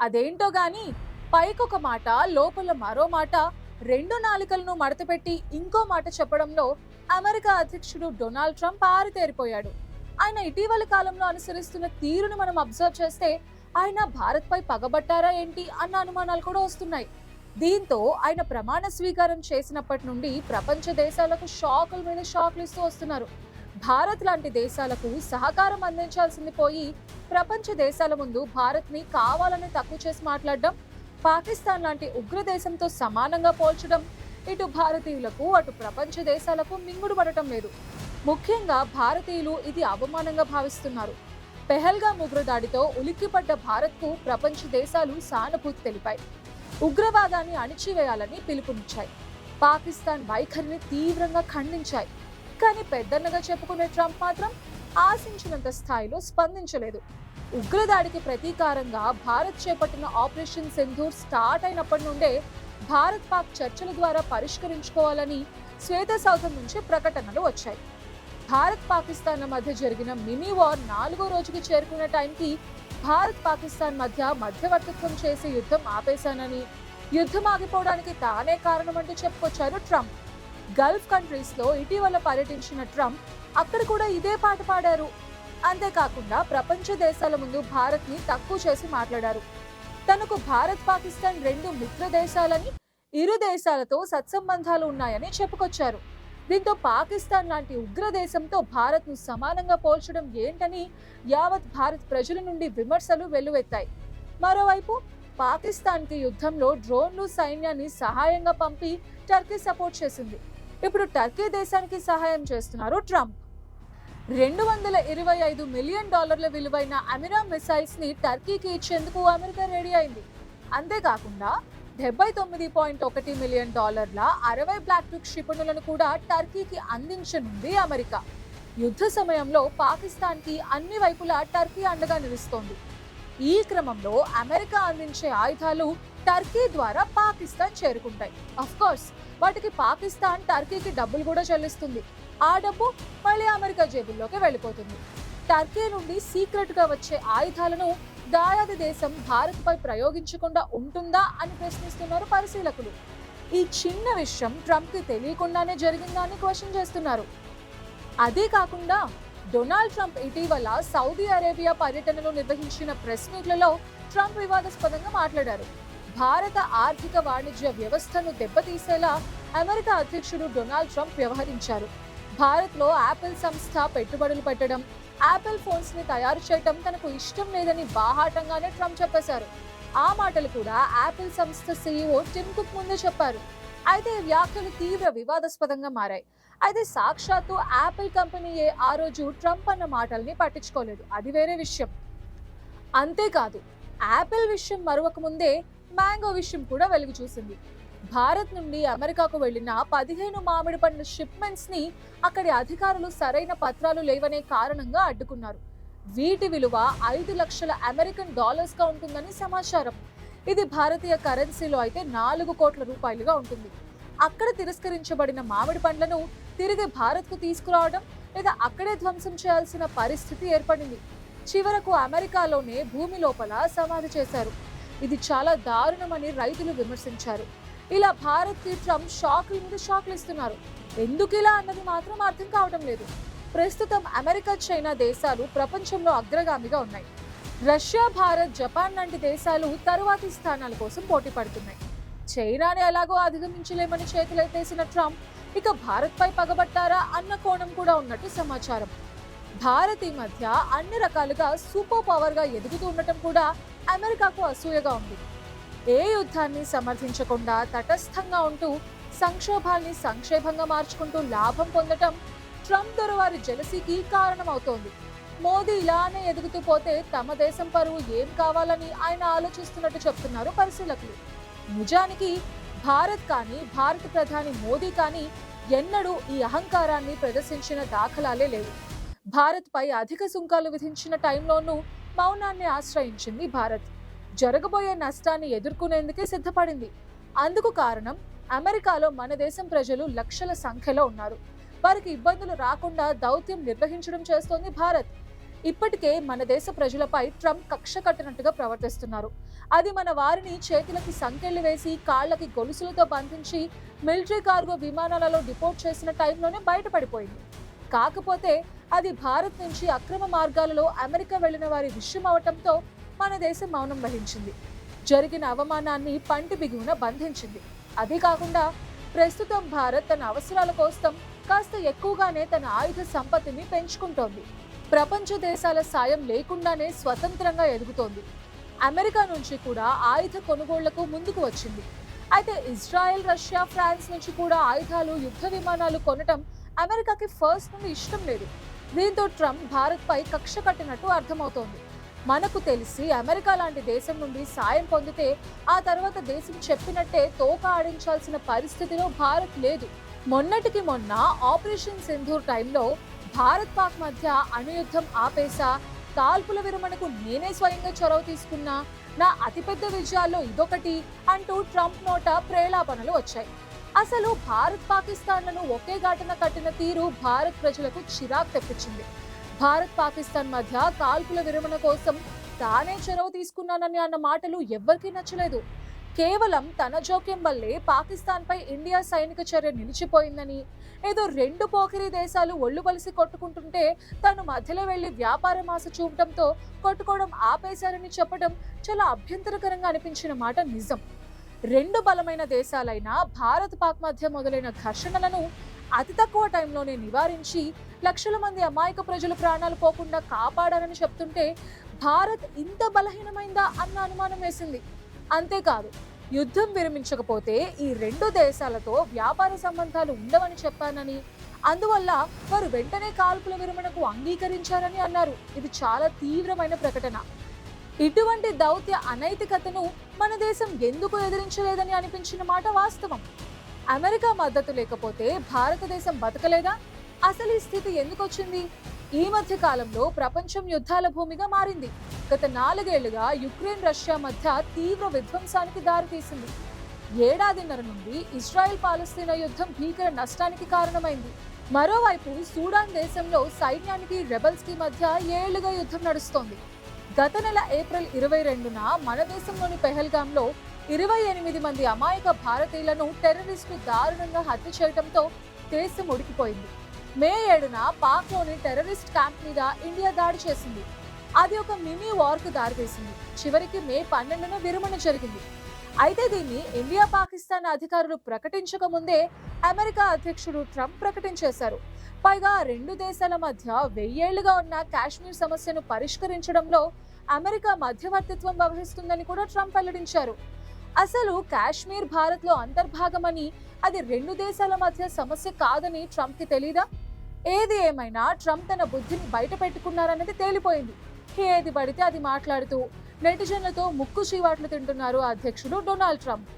అదేంటో గాని పైకొక మాట లోపల మరో మాట, రెండు నాలుకలను మడతపెట్టి ఇంకో మాట చెప్పడంలో అమెరికా అధ్యక్షుడు డొనాల్డ్ ట్రంప్ ఆరితేరిపోయాడు. ఆయన ఇటీవలి కాలంలో అనుసరిస్తున్న తీరును మనం అబ్జర్వ్ చేస్తే ఆయన భారత్ పై పగబట్టారా ఏంటి అన్న అనుమానాలు కూడా వస్తున్నాయి. దీంతో ఆయన ప్రమాణ స్వీకారం చేసినప్పటి నుండి ప్రపంచ దేశాలకు షాకుల మీద షాకులు ఇస్తూ వస్తున్నారు. భారత్ లాంటి దేశాలకు సహకారం అందించాల్సింది పోయి ప్రపంచ దేశాల ముందు భారత్ ని కావాలని తక్కువ చేసి మాట్లాడడం, పాకిస్తాన్ లాంటి ఉగ్ర దేశంతో సమానంగా పోల్చడం ఇటు భారతీయులకు అటు ప్రపంచ దేశాలకు మింగుడు పడటం లేదు. ముఖ్యంగా భారతీయులు ఇది అవమానంగా భావిస్తున్నారు. పెహల్గాం ఉగ్రదాడితో ఉలిక్కిపడ్డ భారత్కు ప్రపంచ దేశాలు సానుభూతి తెలిపాయి. ఉగ్రవాదాన్ని అణిచివేయాలని పిలుపునిచ్చాయి. పాకిస్తాన్ వైఖరిని తీవ్రంగా ఖండించాయి. కానీ పెద్దన్నగా చెప్పుకునే ట్రంప్ మాత్రం ఆశించినంత స్థాయిలో స్పందించలేదు. ఉగ్రదాడికి ప్రతీకారంగా భారత్ చేపట్టిన ఆపరేషన్ సింధూర్ స్టార్ట్ అయినప్పటి నుండే భారత్ పాక్ చర్చల ద్వారా పరిష్కరించుకోవాలని శ్వేత సౌధం నుంచి ప్రకటనలు వచ్చాయి. భారత్ పాకిస్తాన్ల మధ్య జరిగిన మినీ వార్ 4వ రోజుకి చేరుకున్న టైంకి భారత్ పాకిస్తాన్ మధ్య మధ్యవర్తిత్వం చేసి యుద్ధం ఆపేశానని, యుద్ధం ఆగిపోవడానికి తానే కారణమంటూ చెప్పుకొచ్చారు ట్రంప్. గల్ఫ్ కంట్రీస్ లో ఇటీవల పర్యటించిన ట్రంప్ అక్కడ కూడా ఇదే పాట పాడారు. అంతేకాకుండా ప్రపంచ దేశాల ముందు భారత్ ని తక్కువ చేసి మాట్లాడారు. తనకు భారత్ పాకిస్తాన్ రెండు మిత్ర దేశాలని, ఇరు దేశాలతో సత్సంబంధాలు ఉన్నాయని చెప్పుకొచ్చారు. దీంతో పాకిస్తాన్ లాంటి ఉగ్ర దేశంతో భారత్ ను సమానంగా పోల్చడం ఏంటని యావత్ భారత్ ప్రజల నుండి విమర్శలు వెల్లువెత్తాయి. మరోవైపు పాకిస్తాన్ కి యుద్ధంలో డ్రోన్లు సైన్యాన్ని సహాయంగా పంపి టర్కీ సపోర్ట్ చేసింది. ఇప్పుడు టర్కీ దేశానికి సహాయం చేస్తున్నారు ట్రంప్. $225 మిలియన్ విలువైన అమిరామ్ మిసైల్స్ ని టర్కీకి ఇచ్చేందుకు అమెరికా రెడీ అయింది. అంతేకాకుండా $79.1 మిలియన్ 60 బ్లాక్ టూక్ క్షిపణులను కూడా టర్కీకి అందించనుంది అమెరికా. యుద్ధ సమయంలో పాకిస్తాన్ కి అన్ని వైపులా టర్కీ అండగా నిలుస్తోంది. ఈ క్రమంలో అమెరికా అందించే ఆయుధాలు టర్కీ ద్వారా పాకిస్తాన్ చేరుకుంటాయి. అఫ్ కోర్స్ వాటికి పాకిస్తాన్ టర్కీకి డబ్బులు కూడా చెల్లిస్తుంది. ఆ డబ్బు మళ్ళీ అమెరికా జేబుల్లోకి వెళ్ళిపోతుంది. టర్కీ నుండి సీక్రెట్ గా వచ్చే ఆయుధాలను దాయాది దేశం భారత్ పై ప్రయోగించకుండా ఉంటుందా అని ప్రశ్నిస్తున్నారు పరిశీలకులు. ఈ చిన్న విషయం ట్రంప్ కి తెలియకుండానే జరిగిందా అని క్వశ్చన్ చేస్తున్నారు. అదే కాకుండా డొనాల్డ్ ట్రంప్ ఇటీవల సౌదీ అరేబియా పర్యటనలో నిర్వహించిన ప్రెస్ మీట్లలో ట్రంప్ వివాదాస్పదంగా మాట్లాడారు. భారత ఆర్థిక వాణిజ్య వ్యవస్థను దెబ్బతీసేలా అమెరికా అధ్యక్షుడు డొనాల్డ్ ట్రంప్ వ్యవహరించారు. భారత్లో యాపిల్ సంస్థ పెట్టుబడులు పెట్టడం, యాపిల్ ఫోన్స్ ని తయారు చేయడం తనకు ఇష్టం లేదని బాహాటంగానే ట్రంప్ చెప్పేశారు. ఆ మాటలు కూడా యాపిల్ సంస్థ CEO టిమ్ కుక్ ముందే చెప్పారు. అయితే ఈ వ్యాఖ్యలు తీవ్ర వివాదాస్పదంగా మారాయి. అయితే సాక్షాత్తు యాపిల్ కంపెనీయే ఆ రోజు ట్రంప్ అన్న మాటల్ని పట్టించుకోలేదు. అది వేరే విషయం. అంతేకాదు, యాపిల్ విషయం మరొక ముందే మ్యాంగో విషయం కూడా వెలుగు చూసింది. భారత్ నుండి అమెరికాకు వెళ్లిన 15 మామిడి పండ్ల షిప్మెంట్స్ ని అక్కడి అధికారులు సరైన పత్రాలు లేవనే కారణంగా అడ్డుకున్నారు. వీటి విలువ 5 లక్షల అమెరికన్ డాలర్స్ ఉంటుందని సమాచారం. ఇది భారతీయ కరెన్సీలో అయితే 4 కోట్ల రూపాయలుగా ఉంటుంది. అక్కడ తిరస్కరించబడిన మామిడి పండ్లను తిరిగి భారత్ కు తీసుకురావడం లేదా అక్కడే ధ్వంసం చేయాల్సిన పరిస్థితి ఏర్పడింది. చివరకు అమెరికాలోనే భూమి లోపల సమాధి చేశారు. ఇది చాలా దారుణమని రైతులు విమర్శించారు. ఇలా భారత్ కి ట్రంప్ షాకుల మీద షాకులు ఇస్తున్నారు. ఎందుకు ఇలా అన్నది మాత్రం అర్థం కావడం లేదు. ప్రస్తుతం అమెరికా, చైనా దేశాలు ప్రపంచంలో అగ్రగామిగా ఉన్నాయి. రష్యా, భారత్, జపాన్ లాంటి దేశాలు తరువాతి స్థానాల కోసం పోటీ పడుతున్నాయి. చైనాని ఎలాగో అధిగమించలేమని చేతులెత్తేసిన ట్రంప్ ఇక భారత్ పై పగబట్టారా అన్న కోణం కూడా ఉన్నట్టు సమాచారం. భారత్ ఈ మధ్య అన్ని రకాలుగా సూపర్ పవర్ గా ఎదుగుతూ ఉండటం కూడా అమెరికాకు అసూయగా ఉంది. ఏ యుద్ధాన్ని సమర్థించకుండా తటస్థంగా ఉంటూ సంక్షోభాల్ని సంక్షేమంగా మార్చుకుంటూ లాభం పొందటం ట్రంప్ దొరవారి జెలసీకి కారణమవుతోంది. మోదీ ఇలానే ఎదుగుతూ పోతే తమ దేశం పరువు ఏం కావాలని ఆయన ఆలోచిస్తున్నట్టు చెప్తున్నారు పరిశీలకులు. నిజానికి భారత్ కానీ, భారత ప్రధాని మోదీ కానీ ఎన్నడూ ఈ అహంకారాన్ని ప్రదర్శించిన దాఖలాలే లేవు. భారత్ పై అధిక సుంకాలు విధించిన టైంలోనూ మౌనాన్ని ఆశ్రయించింది భారత్. జరగబోయే నష్టాన్ని ఎదుర్కొనేందుకే సిద్ధపడింది. అందుకు కారణం అమెరికాలో మన దేశం ప్రజలు లక్షల సంఖ్యలో ఉన్నారు. వారికి ఇబ్బందులు రాకుండా దౌత్యం నిర్వహించడం చేస్తోంది భారత్. ఇప్పటికే మన దేశ ప్రజలపై ట్రంప్ కక్ష కట్టినట్టుగా ప్రవర్తిస్తున్నారు. అది మన వారిని చేతులకి సంకెళ్లు వేసి కాళ్లకి గొలుసులతో బంధించి మిలిటరీ కార్గో విమానాలలో డిపోర్ట్ చేసిన టైంలోనే బయటపడిపోయింది. కాకపోతే అది భారత్ నుంచి అక్రమ మార్గాలలో అమెరికా వెళ్లిన వారి విషయం అవటంతో మన దేశం మౌనం వహించింది. జరిగిన అవమానాన్ని పంటి బిగువున బంధించింది. అదే కాకుండా ప్రస్తుతం భారత్ తన అవసరాల కోసం కాస్త ఎక్కువగానే తన ఆయుధ సంపత్తిని పెంచుకుంటోంది. ప్రపంచ దేశాల సాయం లేకుండానే స్వతంత్రంగా ఎదుగుతోంది. అమెరికా నుంచి కూడా ఆయుధ కొనుగోళ్లకు ముందుకు వచ్చింది. అయితే ఇజ్రాయెల్, రష్యా, ఫ్రాన్స్ నుంచి కూడా ఆయుధాలు, యుద్ధ విమానాలు కొనటం అమెరికాకి ఫస్ట్ నుండి ఇష్టం లేదు. దీంతో ట్రంప్ భారత్ పై కక్ష కట్టినట్టు అర్థమవుతోంది. మనకు తెలిసి అమెరికా లాంటి దేశం నుండి సాయం పొందితే ఆ తర్వాత దేశం చెప్పినట్టే తోక ఆడించాల్సిన పరిస్థితిలో భారత్ లేదు. మొన్నటికి మొన్న ఆపరేషన్ సింధూర్ టైంలో భారత్ పాక్ మధ్య అణుయుద్ధం ఆపేసా, కాల్పుల విరమణకు నేనే స్వయంగా చొరవ తీసుకున్నా, నా అతిపెద్ద విజయాల్లో ఇదొకటి అంటూ ట్రంప్ నోట ప్రేలాపనలు వచ్చాయి. అసలు భారత్ పాకిస్తాన్లను ఒకే ఘాటున కట్టిన తీరు భారత్ ప్రజలకు చిరాకు తెప్పించింది. భారత్ పాకిస్తాన్ మధ్య కాల్పుల విరమణ కోసం తానే చొరవ తీసుకున్నానని అన్న మాటలు ఎవ్వరికీ నచ్చలేదు. కేవలం తన జోక్యం వల్లే పాకిస్తాన్ పై ఇండియా సైనిక చర్య నిలిచిపోయిందని, ఏదో రెండు పోకిరి దేశాలు ఒళ్ళు బలిసి కొట్టుకుంటుంటే తను మధ్యలో వెళ్లి వ్యాపారం ఆశ చూపడంతో కొట్టుకోవడం ఆపేశారని చెప్పడం చాలా అభ్యంతరకరంగా అనిపించిన మాట నిజం. రెండు బలమైన దేశాలైన భారత్ పాక్ మధ్య మొదలైన ఘర్షణలను అతి తక్కువ టైంలోనే నివారించి లక్షల మంది అమాయక ప్రజల ప్రాణాలు పోకుండా కాపాడారని చెప్తుంటే భారత్ ఇంత బలహీనమైందా అన్న అనుమానం వేసింది. అంతేకాదు, యుద్ధం విరమించకపోతే ఈ రెండు దేశాలతో వ్యాపార సంబంధాలు ఉండవని చెప్పానని, అందువల్ల వారు వెంటనే కాల్పుల విరమణకు అంగీకరించారని అన్నారు. ఇది చాలా తీవ్రమైన ప్రకటన. ఇటువంటి దౌత్య అనైతికతను మన దేశం ఎందుకు ఎదిరించలేదని అనిపించిన మాట వాస్తవం. అమెరికా మద్దతు లేకపోతే భారతదేశం బతకలేదా? అసలు ఈ స్థితి ఎందుకు వచ్చింది? ఈ మధ్య కాలంలో ప్రపంచం యుద్ధాల భూమిగా మారింది. గత 4 ఏళ్లుగా యుక్రెయిన్, రష్యా మధ్య తీవ్ర విధ్వంసానికి దారితీసింది. ఏడాదిన్నర నుండి ఇజ్రాయెల్ పాలస్తీనా యుద్ధం భీకర నష్టానికి కారణమైంది. మరోవైపు సూడాన్ దేశంలో సైన్యానికి, రెబల్స్ కి మధ్య ఏళ్లుగా యుద్ధం నడుస్తోంది. గత నెల ఏప్రిల్ 22న మన దేశంలోని పెహల్గాంలో 28 మంది అమాయక భారతీయులను టెర్రరిస్టులు దారుణంగా హత్య చేయడంతో దేశం ఉడికిపోయింది. మే 7న పాక్లోని టెర్రరిస్ట్ క్యాంప్ మీద ఇండియా దాడి చేసింది. అది ఒక మినీ వార్కు దారితీసింది. చివరికి మే 12న విరమణ జరిగింది. అయితే దీన్ని ఇండియా, పాకిస్తాన్ అధికారులు ప్రకటించక ముందే అమెరికా అధ్యక్షుడు ట్రంప్ ప్రకటించేశారు. పైగా రెండు దేశాల మధ్య 1000 ఏళ్లుగా ఉన్న కాశ్మీర్ సమస్యను పరిష్కరించడంలో అమెరికా మధ్యవర్తిత్వం వహిస్తుందని కూడా ట్రంప్ వెల్లడించారు. అసలు కాశ్మీర్ భారత్ లో అంతర్భాగమని, అది రెండు దేశాల మధ్య సమస్య కాదని ట్రంప్ కి తెలీదా? ఏది ఏమైనా ట్రంప్ తన బుద్ధిని బయట పెట్టుకున్నారన్నది తేలిపోయింది. ఏది పడితే అది మాట్లాడుతూ నెటిజన్లతో ముక్కు చీవాట్లు తింటున్నారు అధ్యక్షుడు డొనాల్డ్ ట్రంప్.